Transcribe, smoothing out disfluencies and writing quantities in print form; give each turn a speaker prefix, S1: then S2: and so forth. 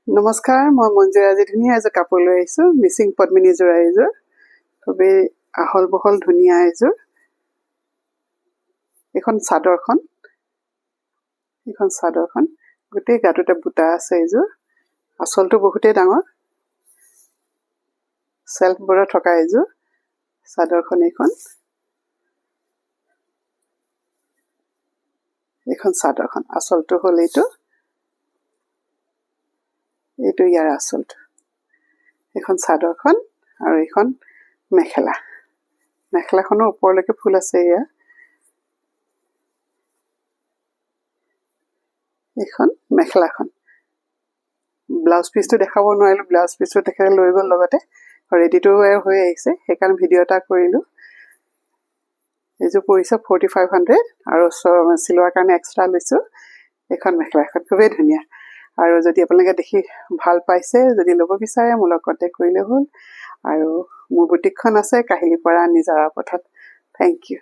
S1: নমস্কাৰ, মই মঞ্জুৰী আজি ধুনীয়া এযোৰ কাপোৰ লৈ আহিছোঁ। মিচিং পদ্মিনী যোৰা এযোৰ, খুবেই আহল বহল ধুনীয়া এযোৰ। এইখন চাদৰখন গোটেই গাটোতে বুটা আছে। এযোৰ আঁচলটো বহুতেই ডাঙৰ, চেল্ফ বৰ্ডাৰ থকা এযোৰ চাদৰখন। এইখন চাদৰখন আঁচলটো হ'ল এইটো ইয়াৰ আঁচলটো। এইখন চাদৰখন আৰু এইখন মেখেলাখনৰ ওপৰলৈকে ফুল আছে। এইখন মেখেলাখন। ব্লাউজ পিচটো দেখাব নোৱাৰিলোঁ, ব্লাউজ পিচটো তেখেতে লৈ গ'ল লগতে, ৰেডি টু ৱেৰ হৈ আহিছে, সেইকাৰণে ভিডিঅ' এটা কৰিলোঁ। এইযোৰ পৰিছে 4500 আৰু চিলোৱাৰ কাৰণে এক্সট্ৰা লৈছোঁ। এইখন মেখেলাখন খুবেই ধুনীয়া, আৰু যদি আপোনালোকে দেখি ভাল পাইছে, যদি ল'ব বিচাৰে মোৰ লগত কণ্টেক্ট কৰিলে হ'ল। আৰু মোৰ বুটিকখন আছে কাহিলীপাৰা নিজৰা পথত। Thank U.